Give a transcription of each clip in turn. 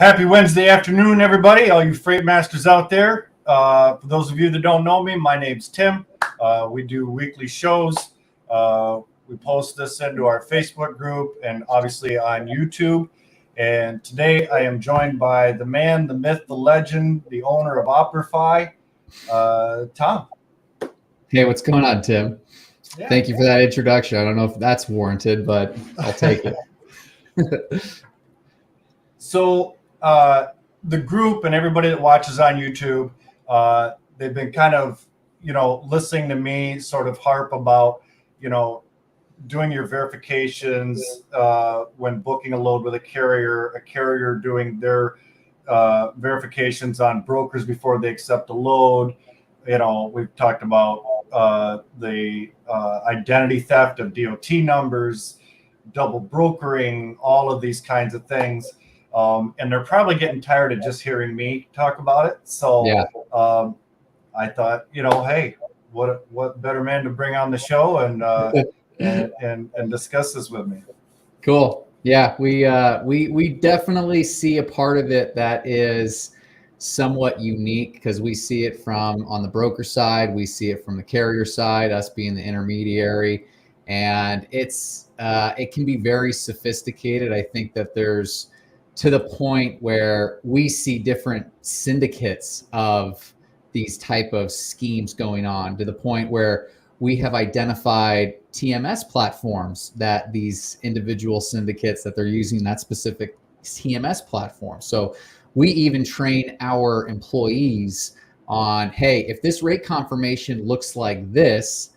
Happy Wednesday afternoon, everybody, all you freight masters out there. For those of you that don't know me, my name's Tim. We do weekly shows. We post this into our Facebook group and obviously on YouTube. And today I am joined by the man, the myth, the legend, the owner of Operfi, Tom. Hey, what's going on, Tim? Yeah. Thank you for that introduction. I don't know if that's warranted, but I'll take it. So the group and everybody that watches on YouTube, they've been kind of, listening to me sort of harp about, doing your verifications when booking a load with a carrier doing their verifications on brokers before they accept a load. We've talked about the identity theft of DOT numbers, double brokering, all of these kinds of things. And they're probably getting tired of just hearing me talk about it. So Yeah. I thought, hey, what better man to bring on the show and discuss this with me. Cool. Yeah, we definitely see a part of it that is somewhat unique because we see it from on the broker side, we see it from the carrier side, us being the intermediary, and it can be very sophisticated. I think that there's to the point where we see different syndicates of these type of schemes going on, to the point where we have identified TMS platforms that these individual syndicates that they're using that specific TMS platform. So we even train our employees on, hey, if this rate confirmation looks like this,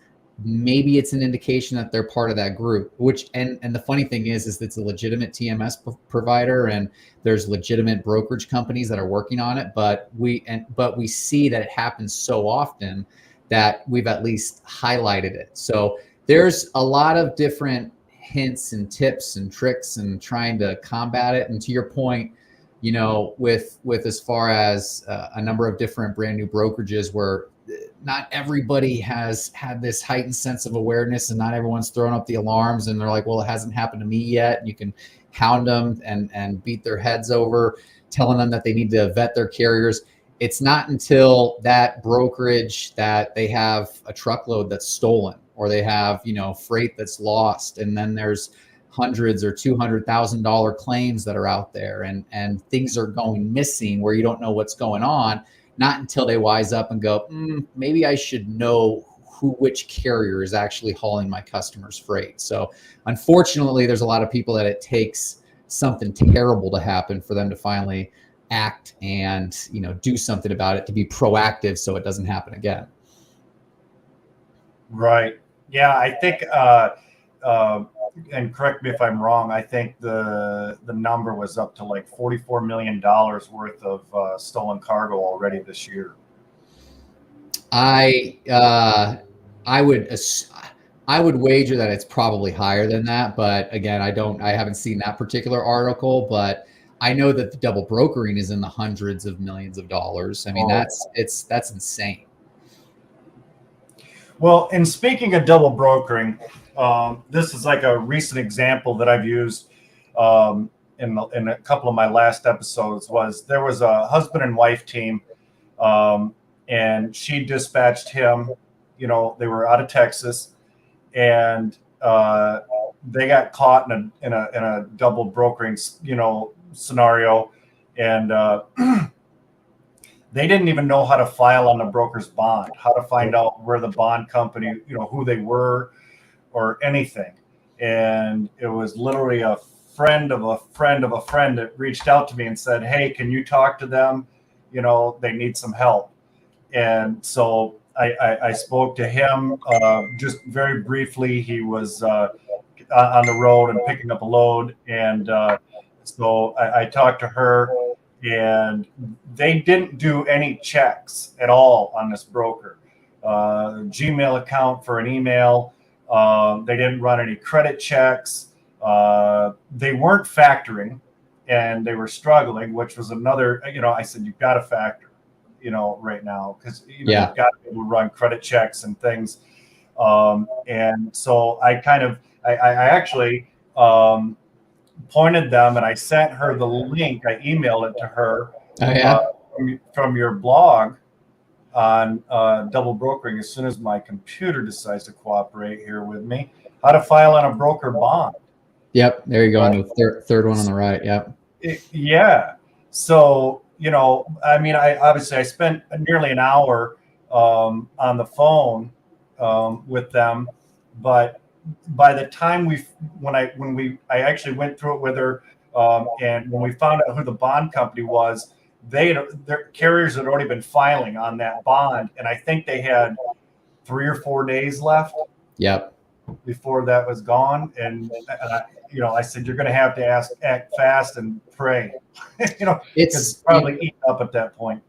maybe it's an indication that they're part of that group. And the funny thing is it's a legitimate TMS provider, and there's legitimate brokerage companies that are working on it. But we see that it happens so often that we've at least highlighted it. So there's a lot of different hints and tips and tricks and trying to combat it. And to your point, with as far as a number of different brand new brokerages where not everybody has had this heightened sense of awareness, and not everyone's throwing up the alarms, and they're like, well, it hasn't happened to me yet. And you can hound them and beat their heads over, telling them that they need to vet their carriers. It's not until that brokerage that they have a truckload that's stolen, or they have, freight that's lost, and then there's hundreds or $200,000 claims that are out there, and things are going missing where you don't know what's going on. Not until they wise up and go, maybe I should know which carrier is actually hauling my customer's freight. So unfortunately, there's a lot of people that it takes something terrible to happen for them to finally act and, do something about it, to be proactive so it doesn't happen again. Right. Yeah, I think, and correct me if I'm wrong, I think the number was up to like $44 million worth of stolen cargo already this year. I would wager that it's probably higher than that, but again, I haven't seen that particular article, but I know that the double brokering is in the hundreds of millions of dollars. I mean, that's insane. Well, and speaking of double brokering, this is like a recent example that I've used in a couple of my last episodes. There was a husband and wife team, and she dispatched him. They were out of Texas, and they got caught in a double brokering scenario, and they didn't even know how to file on the broker's bond, how to find out where the bond company, who they were, or anything. And it was literally a friend of a friend of a friend that reached out to me and said, hey, can you talk to them? They need some help. And so I spoke to him just very briefly. He was on the road and picking up a load. And so I talked to her, and they didn't do any checks at all on this broker. Gmail account for an email. They didn't run any credit checks. They weren't factoring, and they were struggling, which was another, I said, you've got to factor, right now, because you've got to be able to run credit checks and things. And so I actually pointed them, and I sent her the link. I emailed it to her Oh yeah. from your blog on double brokering as soon as my computer decides to cooperate here with me. How to file on a broker bond. Yep. There you go. Right? On the third one on the right. Yep. Yeah. So, I mean, I spent nearly an hour on the phone with them, but by the time I actually went through it with her, and when we found out who the bond company was, their carriers had already been filing on that bond, and I think they had 3 or 4 days left. Yep. Before that was gone, and I said, you're going to have to act fast and pray, because it's probably eaten up at that point.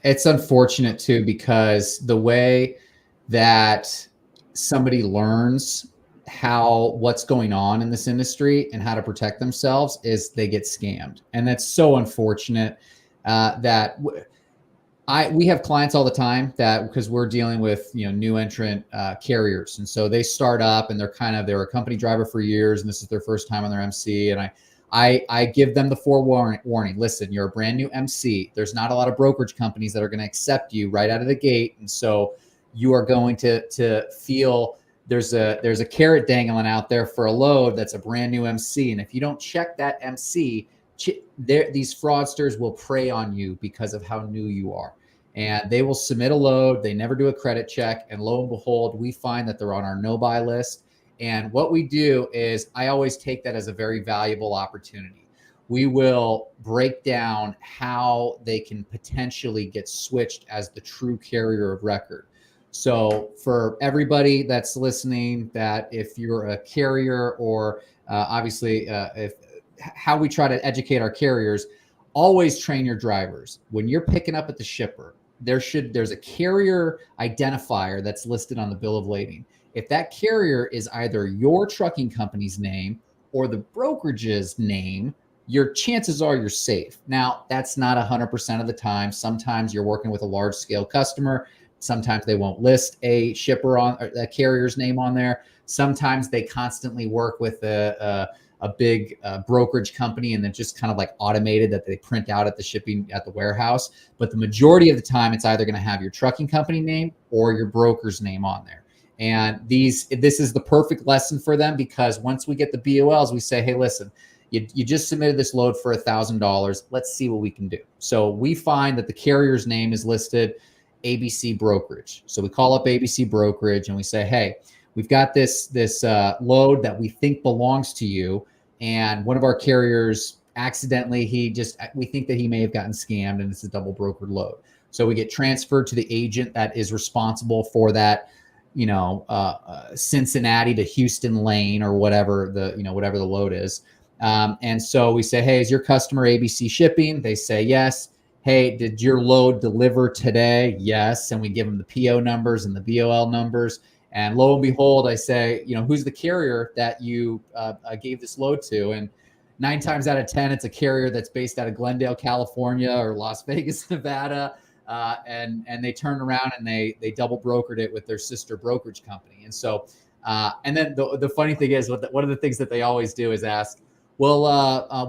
It's unfortunate too, because the way that somebody learns what's going on in this industry and how to protect themselves is they get scammed, and that's so unfortunate. We have clients all the time that, because we're dealing with new entrant carriers, and so they start up and they're a company driver for years, and this is their first time on their MC, and I give them the forewarning. Listen, you're a brand new MC. There's not a lot of brokerage companies that are going to accept you right out of the gate, and so you are going to feel there's a carrot dangling out there for a load that's a brand new MC, and if you don't check that MC, these fraudsters will prey on you because of how new you are, and they will submit a load. They never do a credit check, and lo and behold, we find that they're on our no-buy list. And what we do is, I always take that as a very valuable opportunity. We will break down how they can potentially get switched as the true carrier of record. So for everybody that's listening, that if you're a carrier, or obviously how we try to educate our carriers, always train your drivers. When you're picking up at the shipper, there's a carrier identifier that's listed on the bill of lading. If that carrier is either your trucking company's name or the brokerage's name, your chances are you're safe. Now, that's not 100% of the time. Sometimes you're working with a large scale customer. Sometimes they won't list a shipper on a carrier's name on there. Sometimes they constantly work with a big brokerage company, and then just kind of like automated that they print out at the shipping at the warehouse. But the majority of the time, it's either going to have your trucking company name or your broker's name on there. And this is the perfect lesson for them, because once we get the BOLs, we say, hey, listen, you just submitted this load for $1,000. Let's see what we can do. So we find that the carrier's name is listed ABC Brokerage. So we call up ABC Brokerage and we say, hey, we've got this load that we think belongs to you, and one of our carriers accidentally, we think that he may have gotten scammed, and it's a double brokered load. So we get transferred to the agent that is responsible for that, Cincinnati to Houston lane, or whatever the load is. And so we say, hey, is your customer ABC Shipping? They say yes. Hey, did your load deliver today? Yes. And we give them the PO numbers and the BOL numbers. And lo and behold, I say, who's the carrier that you gave this load to? And 9 times out of 10, it's a carrier that's based out of Glendale, California, or Las Vegas, Nevada. And they turn around and they double brokered it with their sister brokerage company. And so, and then the funny thing is, one of the things that they always do is ask, well,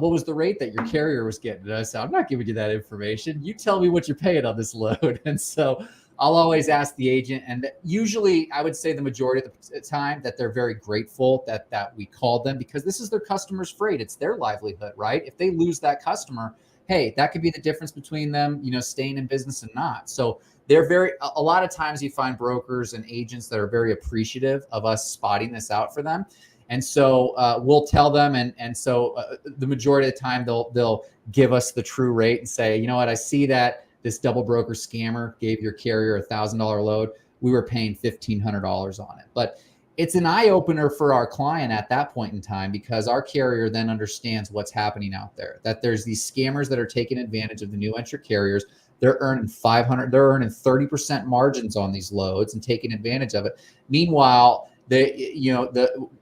what was the rate that your carrier was getting? And I said, I'm not giving you that information. You tell me what you're paying on this load. And so I'll always ask the agent, and usually I would say the majority of the time that they're very grateful that we called them, because this is their customer's freight. It's their livelihood, right? If they lose that customer, hey, that could be the difference between them, staying in business and not. So they're a lot of times you find brokers and agents that are very appreciative of us spotting this out for them. And so we'll tell them. And so the majority of the time they'll give us the true rate and say, you know what, I see that this double broker scammer gave your carrier $1,000 load. We were paying $1,500 on it. But it's an eye opener for our client at that point in time, because our carrier then understands what's happening out there, that there's these scammers that are taking advantage of the new entrant carriers. They're earning 30% margins on these loads and taking advantage of it. Meanwhile,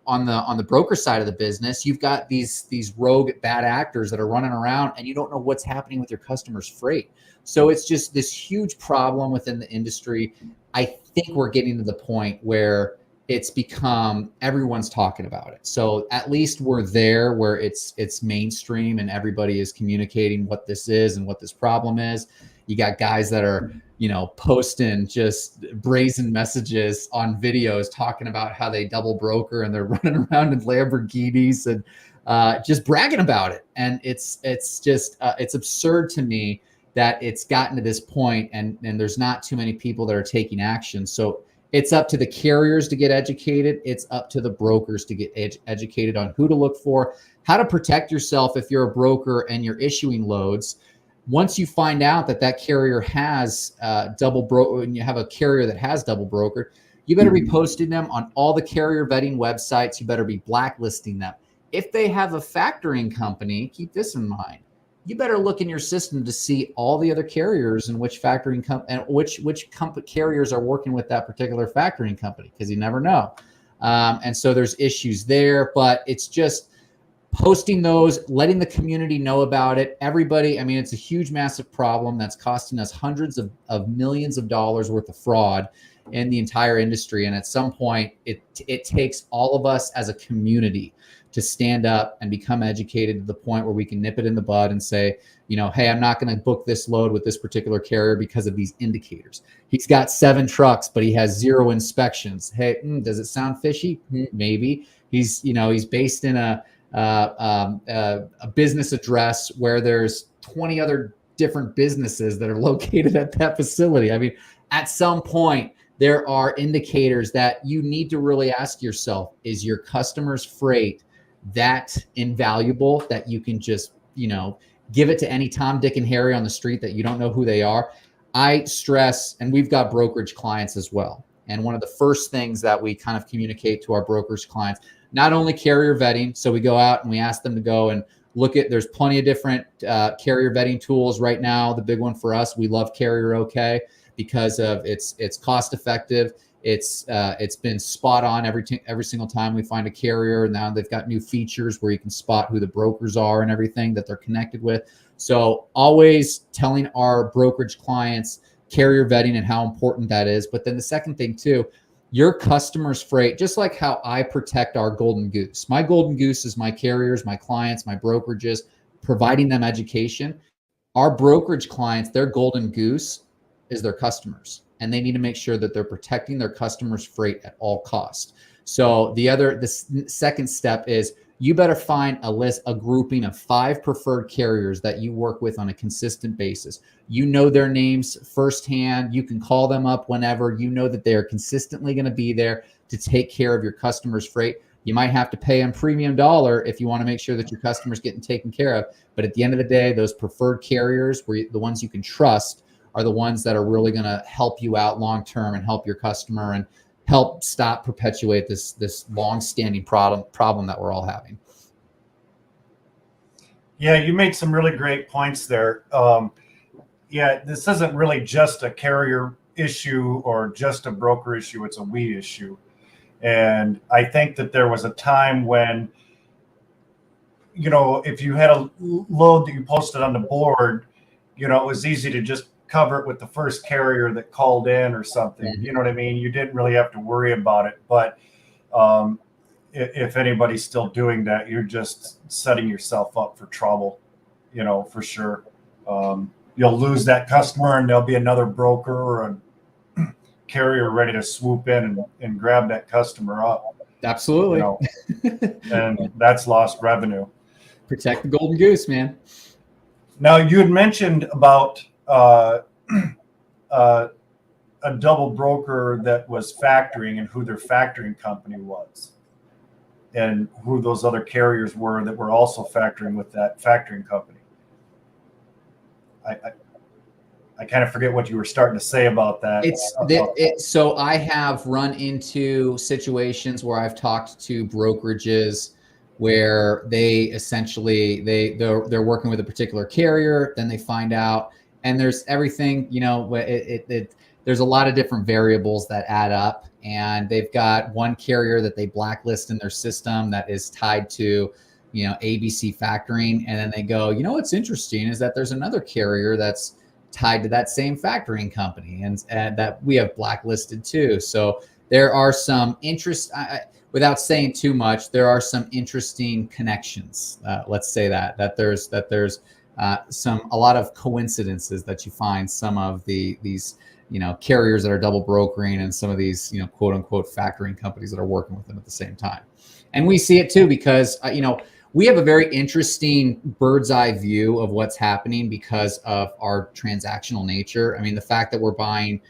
on the broker side of the business, you've got these rogue bad actors that are running around, and you don't know what's happening with your customers' freight. So it's just this huge problem within the industry. I think we're getting to the point where it's become everyone's talking about it. So at least we're there where it's mainstream and everybody is communicating what this is and what this problem is. You got guys that are, posting just brazen messages on videos talking about how they double broker and they're running around in Lamborghinis and just bragging about it. And it's just it's absurd to me that it's gotten to this point, and there's not too many people that are taking action. So it's up to the carriers to get educated. It's up to the brokers to get educated on who to look for, how to protect yourself if you're a broker and you're issuing loads. Once you find out that carrier has double broker, and you have a carrier that has double brokered, you better be posting them on all the carrier vetting websites. You better be blacklisting them. If they have a factoring company, keep this in mind. You better look in your system to see all the other carriers and which factoring and which carriers are working with that particular factoring company, because you never know. And so there's issues there, but it's just posting those, letting the community know about it. Everybody, I mean, it's a huge, massive problem that's costing us hundreds of millions of dollars worth of fraud in the entire industry. And at some point, it takes all of us as a community to stand up and become educated to the point where we can nip it in the bud and say, hey, I'm not going to book this load with this particular carrier because of these indicators. He's got 7 trucks, but he has 0 inspections. Hey, does it sound fishy? Maybe. He's based in a business address where there's 20 other different businesses that are located at that facility. I mean, at some point, there are indicators that you need to really ask yourself, is your customer's freight that invaluable that you can just, give it to any Tom, Dick, and Harry on the street that you don't know who they are? I stress, and we've got brokerage clients as well. And one of the first things that we kind of communicate to our brokerage clients, not only carrier vetting, so we go out and we ask them to go and look at, there's plenty of different carrier vetting tools right now. The big one for us, we love Carrier OK because of it's cost effective. It's been spot on every single time we find a carrier. Now they've got new features where you can spot who the brokers are and everything that they're connected with. So always telling our brokerage clients carrier vetting and how important that is. But then the second thing too, your customer's freight, just like how I protect our golden goose. My golden goose is my carriers, my clients, my brokerages, providing them education. Our brokerage clients, their golden goose is their customers, and they need to make sure that they're protecting their customers' freight at all costs. So the second step is you better find a grouping of 5 preferred carriers that you work with on a consistent basis. You know their names firsthand. You can call them up whenever. You know that they are consistently going to be there to take care of your customers' freight. You might have to pay them premium dollar if you want to make sure that your customer's getting taken care of. But at the end of the day, those preferred carriers, the ones you can trust, are the ones that are really going to help you out long term and help your customer and help perpetuate this long-standing problem that we're all having. Yeah, you made some really great points there. Yeah, this isn't really just a carrier issue or just a broker issue. It's a we issue. And I think that there was a time when, if you had a load that you posted on the board, it was easy to just cover it with the first carrier that called in or something. You know what I mean? You didn't really have to worry about it. But if anybody's still doing that, you're just setting yourself up for trouble, for sure. You'll lose that customer and there'll be another broker or a carrier ready to swoop in and grab that customer up. Absolutely. And that's lost revenue. Protect the golden goose, man. Now, you had mentioned about a double broker that was factoring and who their factoring company was and who those other carriers were that were also factoring with that factoring company. I kind of forget what you were starting to say about that. So I have run into situations where I've talked to brokerages where they essentially they're working with a particular carrier, then they find out, and there's everything, there's a lot of different variables that add up, and they've got one carrier that they blacklist in their system that is tied to, ABC factoring. And then they go, what's interesting is that there's another carrier that's tied to that same factoring company and that we have blacklisted too. So there are some without saying too much, there are some interesting connections. Let's say that there's a lot of coincidences that you find some of these carriers that are double brokering and some of these quote unquote factoring companies that are working with them at the same time. And we see it too because we have a very interesting bird's eye view of what's happening because of our transactional nature. I mean, the fact that we're buying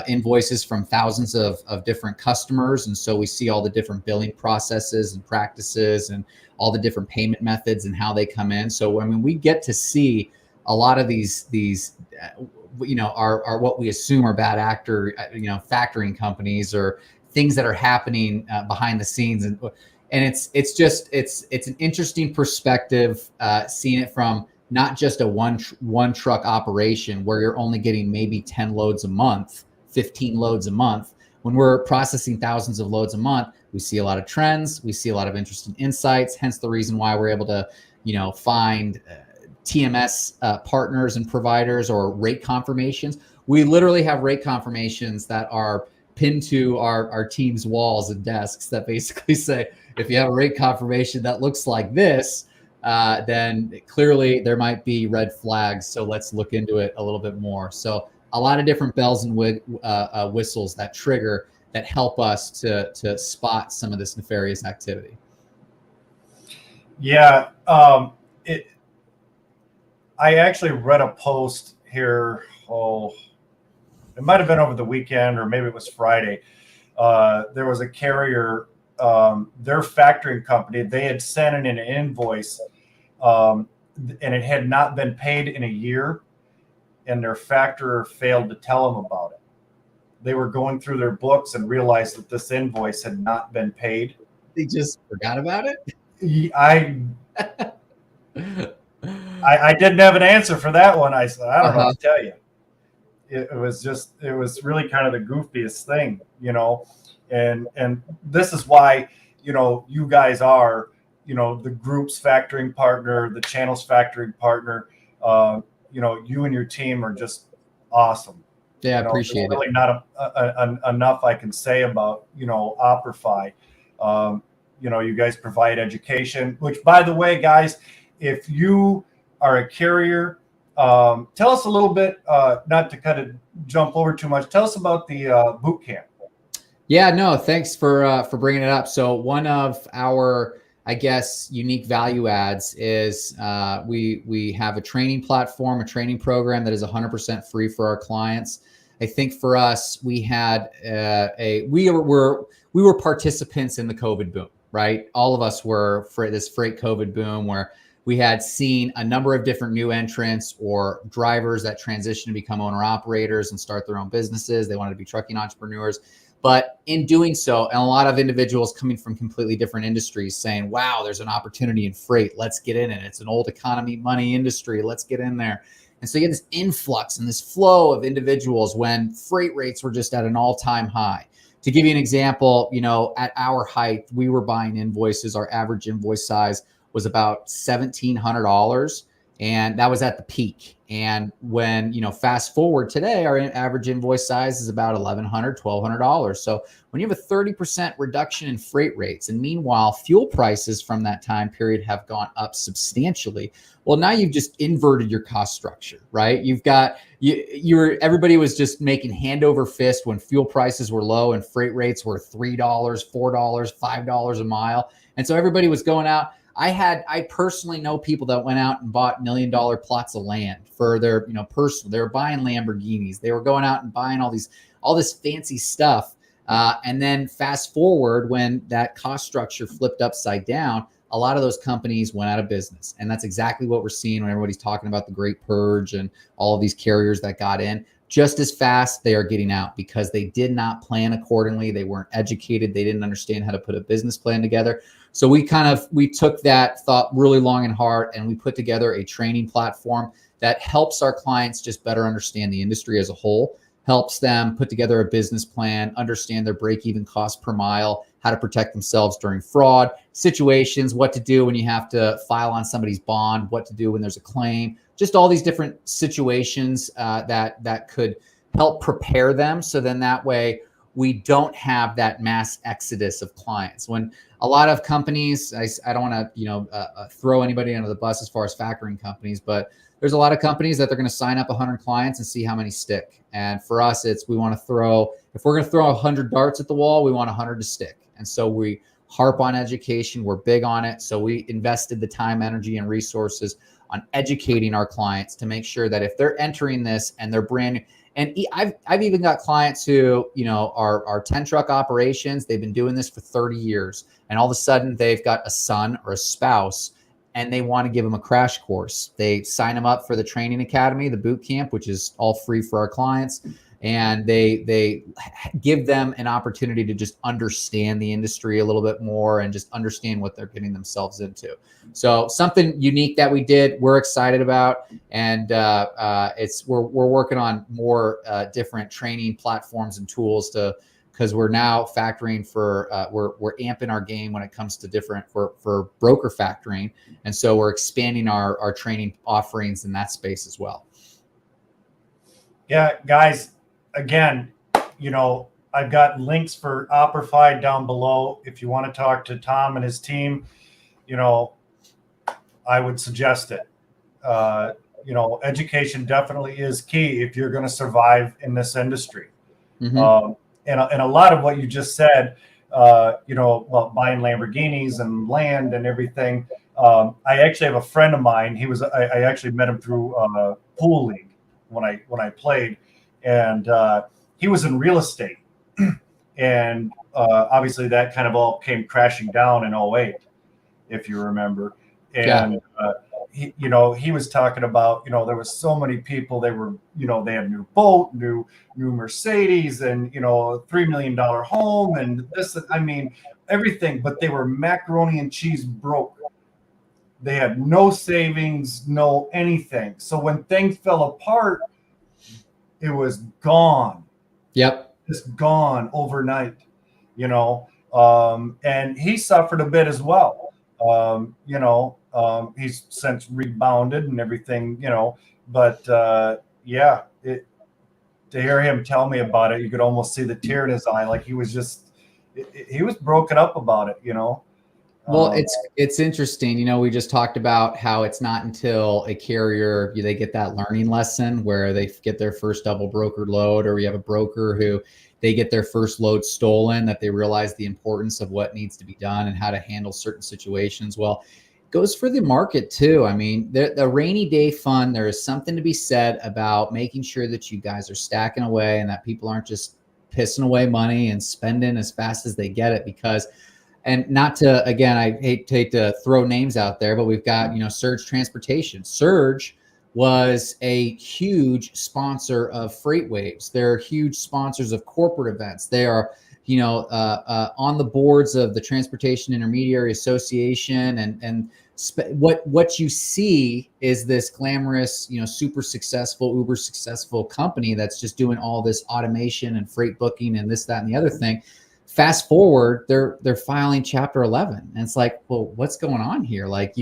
invoices from thousands of different customers. And so we see all the different billing processes and practices and all the different payment methods and how they come in. So, I mean, we get to see a lot of these are what we assume are bad actor, factoring companies or things that are happening behind the scenes. And it's an interesting perspective, seeing it from not just a one truck operation where you're only getting maybe 10 loads a month, 15 loads a month. When we're processing thousands of loads a month, we see a lot of trends. We see a lot of interesting insights, hence the reason why we're able to, find TMS partners and providers or rate confirmations. We literally have rate confirmations that are pinned to our team's walls and desks that basically say, if you have a rate confirmation that looks like this, then clearly there might be red flags. So let's look into it a little bit more. So a lot of different bells and whistles that trigger that help us to spot some of this nefarious activity. Yeah. I actually read a post here. It might have been over the weekend or maybe it was Friday. There was a carrier, their factoring company, they had sent in an invoice and it had not been paid in a year, and their factorer failed to tell them about it. They were going through their books and realized that this invoice had not been paid. They just forgot about it? I didn't have an answer for that one. I said, I don't know what to tell you. It was really kind of the goofiest thing, and this is why, you guys are, the group's factoring partner, the channel's factoring partner. You and your team are just awesome. Yeah, I appreciate it. Really not enough I can say about, Operfi. You guys provide education, which, by the way, guys, if you are a carrier, tell us a little bit, not to kind of jump over too much. Tell us about the boot camp. Yeah, no, thanks for bringing it up. So one of our, I guess, unique value adds is we have a training platform, a training program that is 100% free for our clients. I think for us, we had we were participants in the COVID boom, right? All of us were for this freight COVID boom where we had seen a number of different new entrants or drivers that transition to become owner operators and start their own businesses. They wanted to be trucking entrepreneurs. But in doing so, and a lot of individuals coming from completely different industries saying, wow, there's an opportunity in freight. Let's get in it. It's an old economy money industry. Let's get in there. And so you get this influx and this flow of individuals when freight rates were just at an all-time high. To give you an example, at our height, we were buying invoices. Our average invoice size was about $1,700. And that was at the peak. And when, fast forward today, our average invoice size is about $1,100, $1,200. So when you have a 30% reduction in freight rates, and meanwhile, fuel prices from that time period have gone up substantially. Well, now you've just inverted your cost structure, right? You've got, everybody was just making hand over fist when fuel prices were low and freight rates were $3, $4, $5 a mile. And so everybody was going out. I personally know people that went out and bought $1 million plots of land for their, personal. They were buying Lamborghinis. They were going out and buying all this fancy stuff. And then fast forward, when that cost structure flipped upside down, a lot of those companies went out of business. And that's exactly what we're seeing when everybody's talking about the Great Purge and all of these carriers that got in. Just as fast, they are getting out because they did not plan accordingly. They weren't educated. They didn't understand how to put a business plan together. So we took that thought really long and hard, and we put together a training platform that helps our clients just better understand the industry as a whole, helps them put together a business plan, understand their break-even cost per mile, how to protect themselves during fraud situations, what to do when you have to file on somebody's bond, what to do when there's a claim, just all these different situations that could help prepare them. So then that way, we don't have that mass exodus of clients. When a lot of companies, I don't want to, throw anybody under the bus as far as factoring companies, but there's a lot of companies that they're going to sign up 100 clients and see how many stick. And for us, we want to throw, if we're going to throw 100 darts at the wall, we want 100 to stick. And so we harp on education. We're big on it. So we invested the time, energy, and resources on educating our clients to make sure that if they're entering this and they're brand new, and I've even got clients who, are 10 truck operations. They've been doing this for 30 years. And all of a sudden they've got a son or a spouse and they want to give them a crash course. They sign them up for the training academy, the boot camp, which is all free for our clients. And they give them an opportunity to just understand the industry a little bit more and just understand what they're getting themselves into. So something unique that we did, we're excited about, and we're working on more different training platforms and tools because we're now factoring for we're amping our game when it comes to different for broker factoring, and so we're expanding our training offerings in that space as well. Yeah, guys. Again, I've got links for Operfi down below. If you want to talk to Tom and his team, I would suggest it. Education definitely is key if you're going to survive in this industry. Mm-hmm. And a lot of what you just said, buying Lamborghinis and land and everything. I actually have a friend of mine. I actually met him through pool league when I played. And he was in real estate, and obviously that kind of all came crashing down in 2008, if you remember. And he was talking about, there was so many people. They were, they had a new boat, new Mercedes, and $3 million home, and this. I mean, everything. But they were macaroni and cheese broke. They had no savings, no anything. So when things fell apart, it was gone. Yep. Just gone overnight, and he suffered a bit as well. He's since rebounded and everything, but to hear him tell me about it, you could almost see the tear in his eye. Like he was broken up about it, Well, it's interesting. We just talked about how it's not until a carrier, they get that learning lesson where they get their first double brokered load, or we have a broker who they get their first load stolen, that they realize the importance of what needs to be done and how to handle certain situations. Well, it goes for the market too. I mean, the rainy day fund, there is something to be said about making sure that you guys are stacking away and that people aren't just pissing away money and spending as fast as they get it, because and not to, again, I hate to throw names out there, but we've got, Surge Transportation. Surge was a huge sponsor of Freight Waves. They're huge sponsors of corporate events. They are, on the boards of the Transportation Intermediary Association. And what you see is this glamorous, super successful, uber successful company that's just doing all this automation and freight booking and this, that, and the other thing. Fast forward, they're filing Chapter 11, and it's like, well, what's going on here? Like,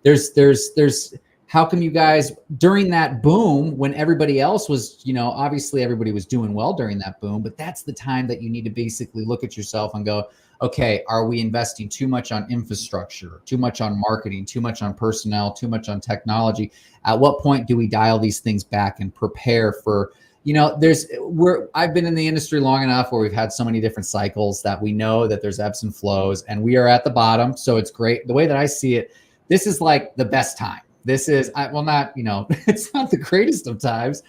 there's how come you guys during that boom when everybody else was, obviously everybody was doing well during that boom, but that's the time that you need to basically look at yourself and go, okay, are we investing too much on infrastructure, too much on marketing, too much on personnel, too much on technology? At what point do we dial these things back and prepare for? I've been in the industry long enough where we've had so many different cycles that we know that there's ebbs and flows, and we are at the bottom. So it's great. The way that I see it, this is like the best time. This is, it's not the greatest of times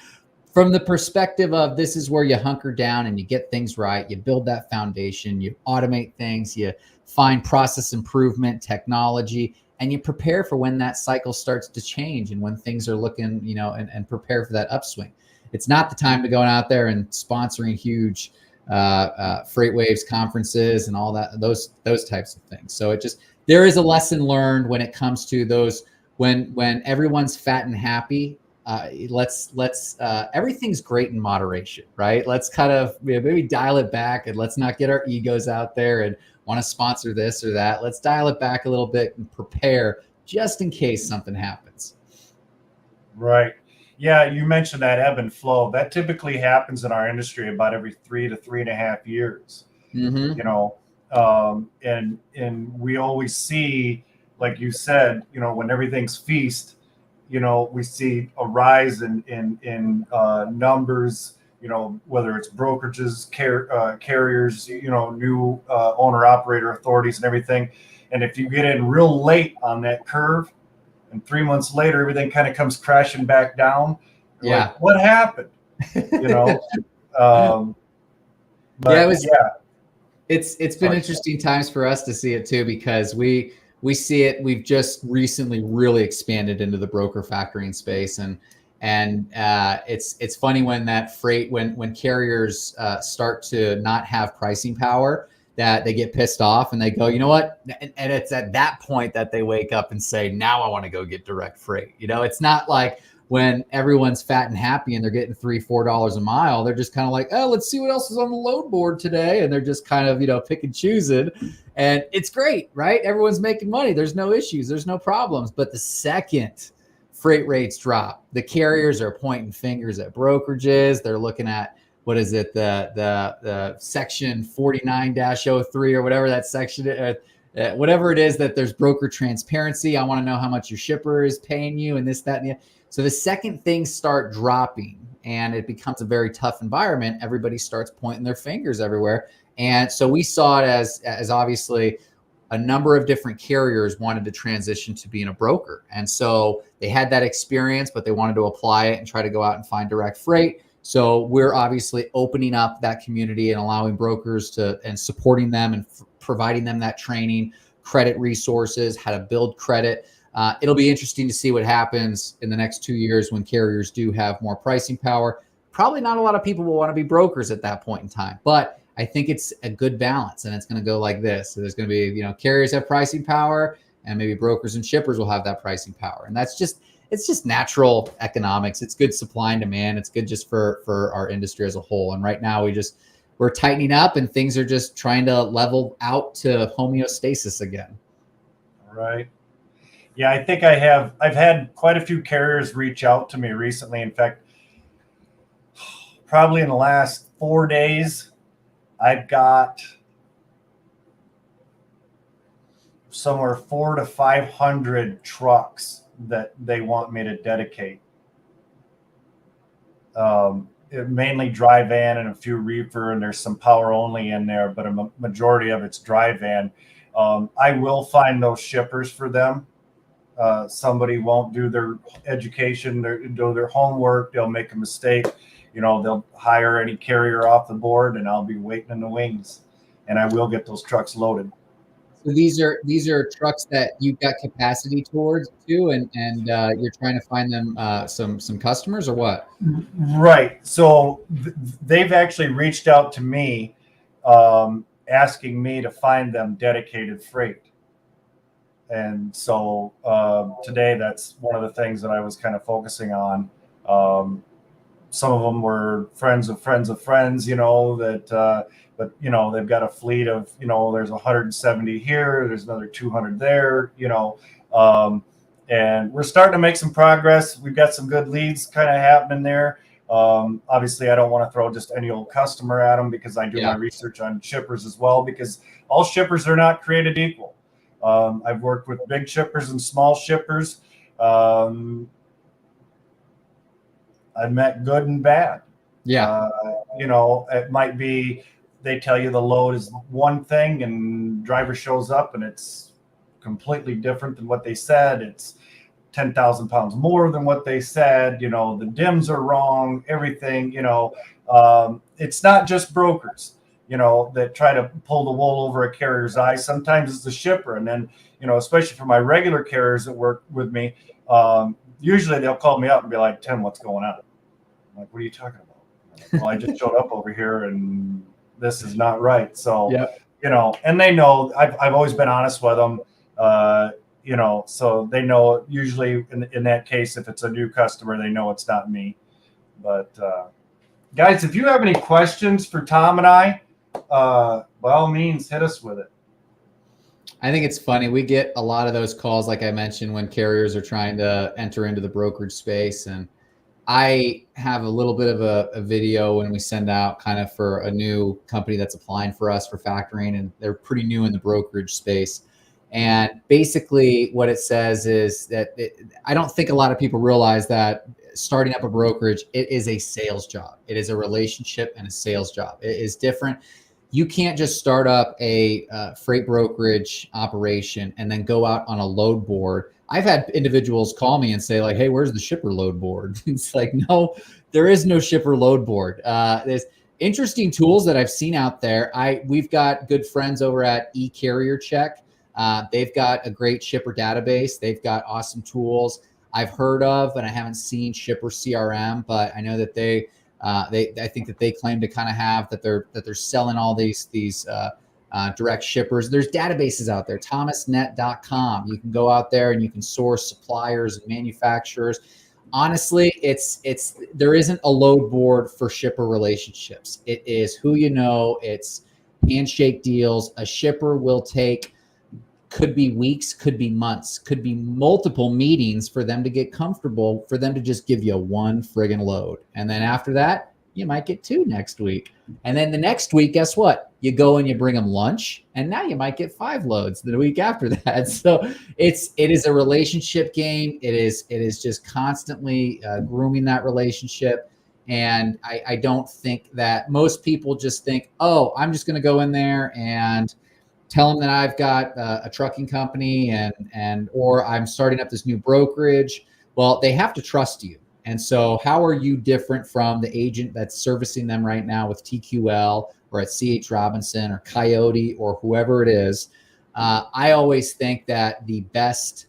from the perspective of this is where you hunker down and you get things right. You build that foundation, you automate things, you find process improvement, technology, and you prepare for when that cycle starts to change and when things are looking, and prepare for that upswing. It's not the time to go out there and sponsoring huge Freight Waves conferences and all that, those types of things. So there is a lesson learned when it comes to those, when everyone's fat and happy. Let's everything's great in moderation, right? Let's kind of maybe dial it back, and let's not get our egos out there and want to sponsor this or that. Let's dial it back a little bit and prepare just in case something happens. Right. Yeah, you mentioned that ebb and flow. That typically happens in our industry about every 3 to 3.5 years. Mm-hmm. You know, and we always see, like you said, when everything's feast, we see a rise in numbers. Whether it's brokerages, carriers, new owner operator authorities and everything. And if you get in real late on that curve, and 3 months later everything kind of comes crashing back down, you're Yeah. like, what happened? You know, um, Yeah, but yeah, it's been sorry. interesting times for us to see it too, because we see it. We've just recently really expanded into the broker factoring space, and it's funny when that freight when carriers start to not have pricing power, that they get pissed off and they go, you know what? And it's at that point that they wake up and say, now I want to go get direct freight. It's not like when everyone's fat and happy and they're getting $3-4 a mile. They're just kind of like, oh, let's see what else is on the load board today. And they're just kind of, pick and choosing. And it's great, right? Everyone's making money. There's no issues. There's no problems. But the second freight rates drop, the carriers are pointing fingers at brokerages. They're looking at, what is it, the section 49-03 or whatever that section is. Whatever it is, that there's broker transparency. I want to know how much your shipper is paying you and this, that, and the other. So the second things start dropping and it becomes a very tough environment, everybody starts pointing their fingers everywhere. And so we saw it as obviously a number of different carriers wanted to transition to being a broker. And so they had that experience, but they wanted to apply it and try to go out and find direct freight. So we're obviously opening up that community and allowing brokers and supporting them and providing them that training, credit resources, how to build credit. It'll be interesting to see what happens in the next 2 years when carriers do have more pricing power. Probably not a lot of people will want to be brokers at that point in time, but I think it's a good balance, and it's going to go like this. So there's going to be, carriers have pricing power, and maybe brokers and shippers will have that pricing power. And it's just natural economics. It's good supply and demand. It's good just for our industry as a whole. And right now we're tightening up and things are just trying to level out to homeostasis again. Right. Yeah, I think I've had quite a few carriers reach out to me recently. In fact, probably in the last 4 days, I've got somewhere 400 to 500 trucks that they want me to dedicate. Mainly dry van and a few reefer, and there's some power only in there, but a majority of it's dry van. I will find those shippers for them. Somebody won't do their education, do their homework. They'll make a mistake. They'll hire any carrier off the board, and I'll be waiting in the wings, and I will get those trucks loaded. So these are trucks that you've got capacity towards too, and you're trying to find them some customers, or what? Right. So they've actually reached out to me, asking me to find them dedicated freight. And so today, that's one of the things that I was kind of focusing on. Some of them were friends of friends of friends, but they've got a fleet of, there's 170 here, there's another 200 there, and we're starting to make some progress. We've got some good leads kind of happening there. Obviously, I don't want to throw just any old customer at them, because I do my research on shippers as well, because all shippers are not created equal. I've worked with big shippers and small shippers. I've met good and bad. Yeah. It might be they tell you the load is one thing and driver shows up and it's completely different than what they said. It's 10,000 pounds more than what they said. The DIMs are wrong, everything. It's not just brokers, that try to pull the wool over a carrier's eyes. Sometimes it's the shipper. And then, especially for my regular carriers that work with me, usually they'll call me up and be like, Tim, what's going on? I'm like, what are you talking about? Like, well, I just showed up over here and this is not right. So, and they know I've always been honest with them, so they know usually in that case, if it's a new customer, they know it's not me. But guys, if you have any questions for Tom and I, by all means, hit us with it. I think it's funny. We get a lot of those calls, like I mentioned, when carriers are trying to enter into the brokerage space, and I have a little bit of a video when we send out kind of for a new company that's applying for us for factoring, and they're pretty new in the brokerage space. And basically, what it says is that I don't think a lot of people realize that starting up a brokerage, it is a sales job. It is a relationship and a sales job. It is different. You can't just start up a freight brokerage operation and then go out on a load board. I've had individuals call me and say like, "Hey, where's the shipper load board?" It's like, no, there is no shipper load board. There's interesting tools that I've seen out there. We've got good friends over at eCarrier Check. They've got a great shipper database. They've got awesome tools I've heard of, and I haven't seen Shipper CRM, but I know that I think that they claim to kind of have that they're selling all these direct shippers. There's databases out there, thomasnet.com. You can go out there and you can source suppliers and manufacturers. Honestly, there isn't a load board for shipper relationships. It is who you know. It's handshake deals. A shipper will take, could be weeks, could be months, could be multiple meetings for them to get comfortable, for them to just give you one friggin' load. And then after that, you might get two next week. And then the next week, guess what? You go and you bring them lunch, and now you might get 5 loads the week after that. So it is a relationship game. It is just constantly grooming that relationship. And I don't think that most people just think, oh, I'm just going to go in there and tell them that I've got a trucking company or I'm starting up this new brokerage. Well, they have to trust you. And so how are you different from the agent that's servicing them right now with TQL or at CH Robinson or Coyote or whoever it is? I always think that the best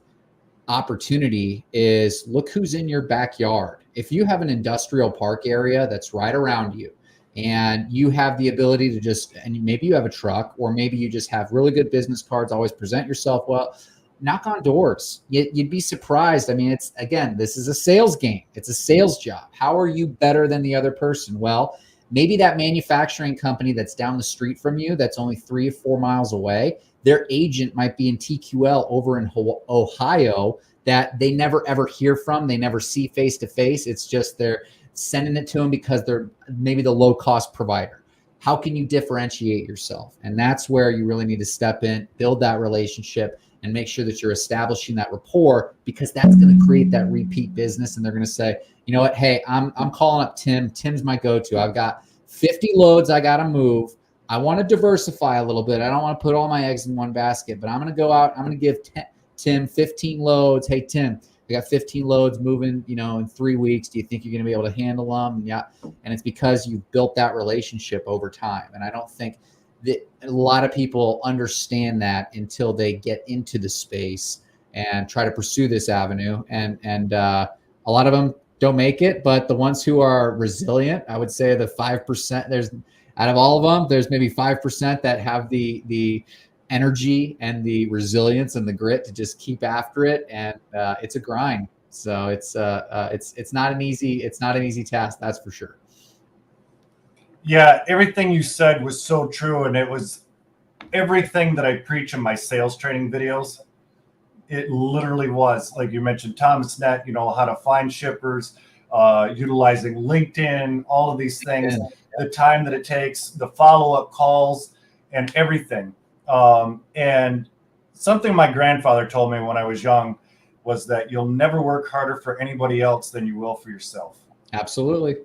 opportunity is look who's in your backyard. If you have an industrial park area that's right around you, and you have the ability to and maybe you have a truck, or maybe you just have really good business cards, always present yourself well, knock on doors. You'd be surprised. I mean, this is a sales game. It's a sales job. How are you better than the other person? Well, maybe that manufacturing company that's down the street from you, that's only 3 or 4 miles away, their agent might be in TQL over in Ohio that they never ever hear from. They never see face to face. It's just they're sending it to them because they're maybe the low cost provider. How can you differentiate yourself? And that's where you really need to step in, build that relationship, and make sure that you're establishing that rapport, because that's going to create that repeat business. And they're going to say, you know what? Hey, I'm calling up Tim. Tim's my go-to. I've got 50 loads I got to move. I want to diversify a little bit. I don't want to put all my eggs in one basket, but I'm going to go out. I'm going to give Tim 15 loads. Hey, Tim, I got 15 loads moving, in 3 weeks. Do you think you're going to be able to handle them? Yeah. And it's because you've built that relationship over time. And I don't think that a lot of people understand that until they get into the space and try to pursue this avenue. And a lot of them don't make it, but the ones who are resilient, I would say the 5%, out of all of them, there's maybe 5% that have the energy and the resilience and the grit to just keep after it. And it's a grind. So it's not an easy task. That's for sure. Yeah. Everything you said was so true. And it was everything that I preach in my sales training videos. It literally was, like you mentioned, ThomasNet, how to find shippers, utilizing LinkedIn, all of these things, the time that it takes, the follow-up calls and everything. And something my grandfather told me when I was young was that you'll never work harder for anybody else than you will for yourself. Absolutely.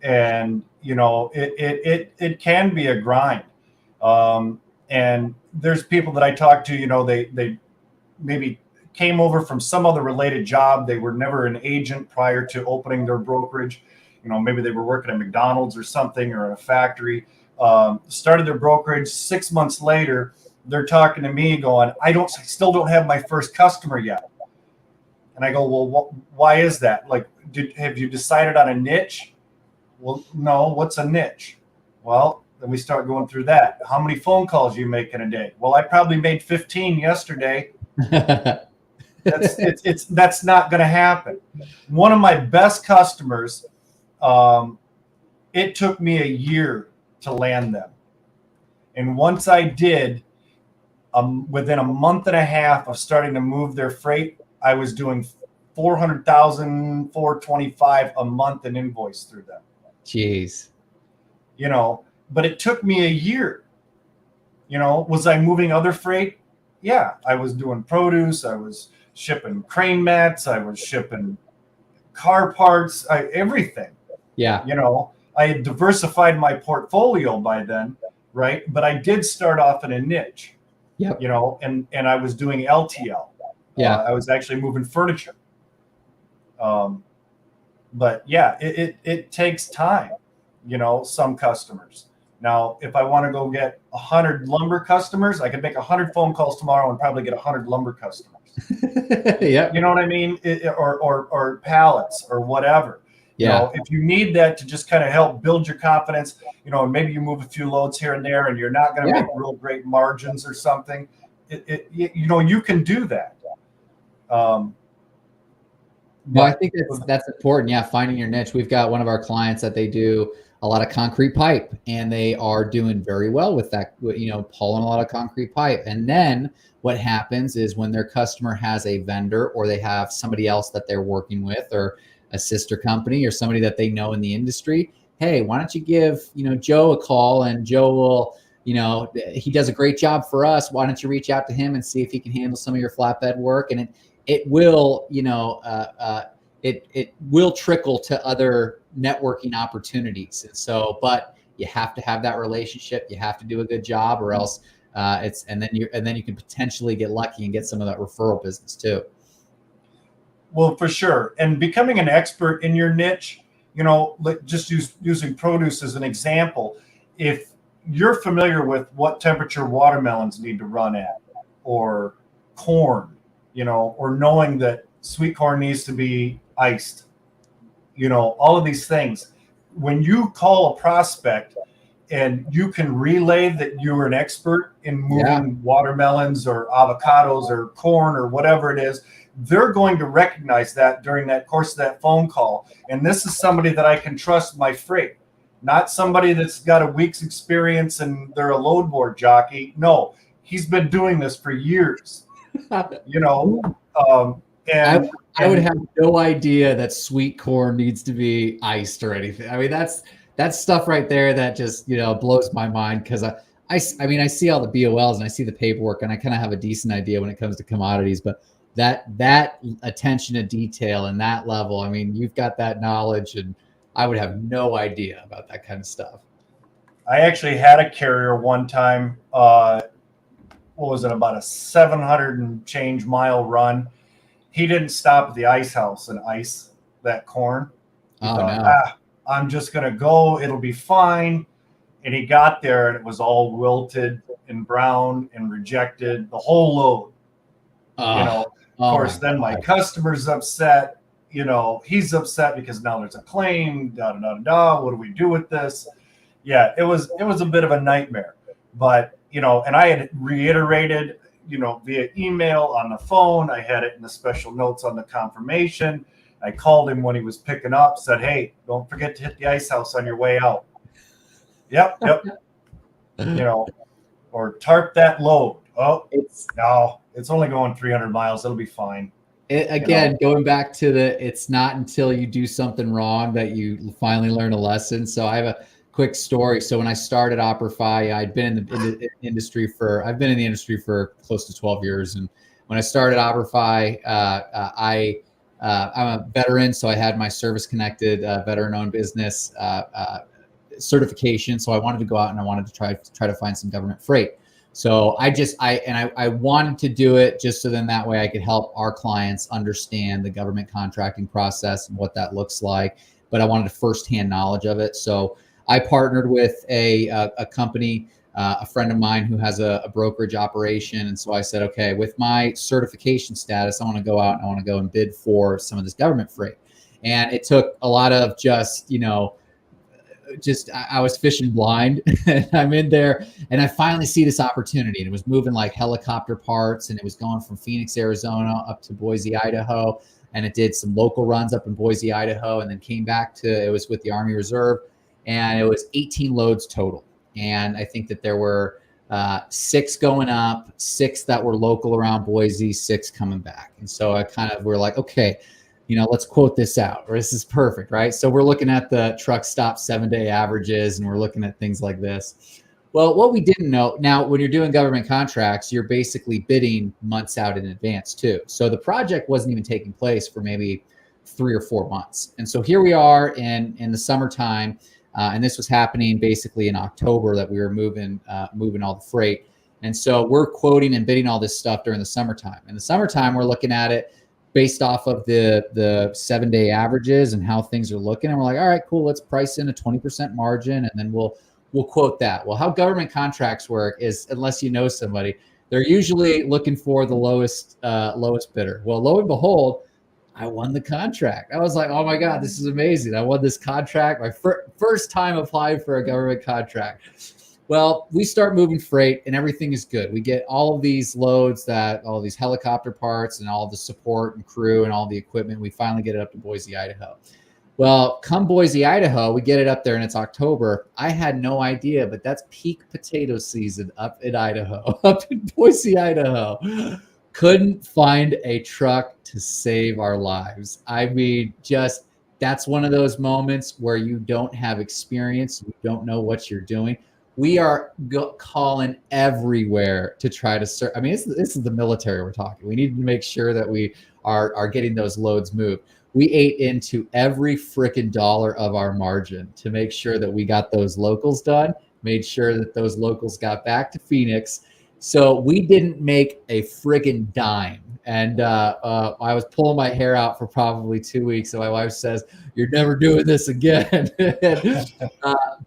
And, it can be a grind. And there's people that I talk to, they maybe came over from some other related job. They were never an agent prior to opening their brokerage. Maybe they were working at McDonald's or something, or in a factory, started their brokerage. 6 months later, they're talking to me going, I still don't have my first customer yet. And I go, well, why is that? Like, have you decided on a niche? Well, no. What's a niche? Well, then we start going through that. How many phone calls you make in a day? Well, I probably made 15 yesterday. That's not going to happen. One of my best customers, it took me a year to land them. And once I did, within a month and a half of starting to move their freight, I was doing $400,000, 425 a month in invoice through them. Jeez. But it took me a year. Was I moving other freight? Yeah, I was doing produce. I was shipping crane mats. I was shipping car parts, everything. Yeah. I had diversified my portfolio by then, right? But I did start off in a niche. Yep. And I was doing LTL. Yeah. I was actually moving furniture. But yeah, it takes time. Some customers. Now, if I want to go get 100 lumber customers, I could make 100 phone calls tomorrow and probably get 100 lumber customers. Yeah. You know what I mean? Or pallets or whatever. Yeah. If you need that to just kind of help build your confidence, and maybe you move a few loads here and there and you're not going to make real great margins or something, you can do that. Well, I think that's important. Yeah, finding your niche. We've got one of our clients that they do a lot of concrete pipe, and they are doing very well with that, pulling a lot of concrete pipe. And then what happens is when their customer has a vendor or they have somebody else that they're working with or a sister company or somebody that they know in the industry, hey, why don't you give, Joe a call, and Joe will, he does a great job for us. Why don't you reach out to him and see if he can handle some of your flatbed work? And it will, it will trickle to other networking opportunities. And so, but you have to have that relationship. You have to do a good job, or else and then you can potentially get lucky and get some of that referral business too. Well, for sure. And becoming an expert in your niche, just using produce as an example, if you're familiar with what temperature watermelons need to run at, or corn, or knowing that sweet corn needs to be iced, all of these things, when you call a prospect and you can relay that you're an expert in moving watermelons or avocados or corn or whatever it is, they're going to recognize that during that course of that phone call. And this is somebody that I can trust my freight, not somebody that's got a week's experience and they're a load board jockey. No, he's been doing this for years, and I would have no idea that sweet corn needs to be iced or anything. I mean, that's stuff right there that just, blows my mind, because I mean, I see all the BOLs and I see the paperwork and I kind of have a decent idea when it comes to commodities, but that attention to detail and that level, I mean, you've got that knowledge, and I would have no idea about that kind of stuff. I actually had a carrier one time, what was it, about a 700 and change mile run. He didn't stop at the ice house and ice that corn. He thought, I'm just going to go. It'll be fine. And he got there and it was all wilted and brown and rejected, the whole load. Of course, then my customer's upset. He's upset because now there's a claim. What do we do with this? Yeah, it was a bit of a nightmare. But and I had reiterated, via email, on the phone. I had it in the special notes on the confirmation. I called him when he was picking up, said, hey, don't forget to hit the ice house on your way out. Yep. Or tarp that load. Oh, it's only going 300 miles. It'll be fine. Going back to it's not until you do something wrong that you finally learn a lesson. So I have a quick story. So when I started Operfi, I've been in the industry for close to 12 years. And when I started Operfi, I'm a veteran, so I had my service-connected veteran-owned business certification. So I wanted to go out and I wanted to try to find some government freight. So I wanted to do it just so then that way I could help our clients understand the government contracting process and what that looks like. But I wanted a firsthand knowledge of it. So I partnered with a company, a friend of mine who has a brokerage operation. And so I said, okay, with my certification status, I want to go out and I want to go and bid for some of this government freight. And it took a lot of I was fishing blind and I'm in there and I finally see this opportunity, and it was moving like helicopter parts, and it was going from Phoenix, Arizona up to Boise, Idaho. And it did some local runs up in Boise, Idaho, and then came back it was with the Army Reserve, and it was 18 loads total. And I think that there were 6 going up, 6 that were local around Boise, 6 coming back. And so we're like, okay, let's quote this out, or this is perfect, right? So we're looking at the truck stop 7-day averages, and we're looking at things like this. Well, what we didn't know, now when you're doing government contracts, you're basically bidding months out in advance too. So the project wasn't even taking place for maybe 3 or 4 months. And so here we are in the summertime, and this was happening basically in October, that we were moving all the freight. And so we're quoting and bidding all this stuff during the summertime. In the summertime, we're looking at it based off of the 7-day averages and how things are looking. And we're like, all right, cool, let's price in a 20% margin, and then we'll quote that. Well, how government contracts work is, unless you know somebody, they're usually looking for the lowest bidder. Well, lo and behold, I won the contract. I was like, oh my God, this is amazing. I won this contract. My first time applying for a government contract. Well, we start moving freight and everything is good. We get all of these loads, all these helicopter parts and all the support and crew and all the equipment. We finally get it up to Boise, Idaho. Well, come Boise, Idaho, we get it up there and it's October. I had no idea, but that's peak potato season up in Idaho, up in Boise, Idaho. Couldn't find a truck to save our lives. I mean, that's one of those moments where you don't have experience. You don't know what you're doing. We are calling everywhere to try to serve. I mean, this is the military we're talking. We need to make sure that we are getting those loads moved. We ate into every freaking dollar of our margin to make sure that we got those locals done, made sure that those locals got back to Phoenix. So we didn't make a friggin' dime. And I was pulling my hair out for probably 2 weeks. So my wife says, you're never doing this again.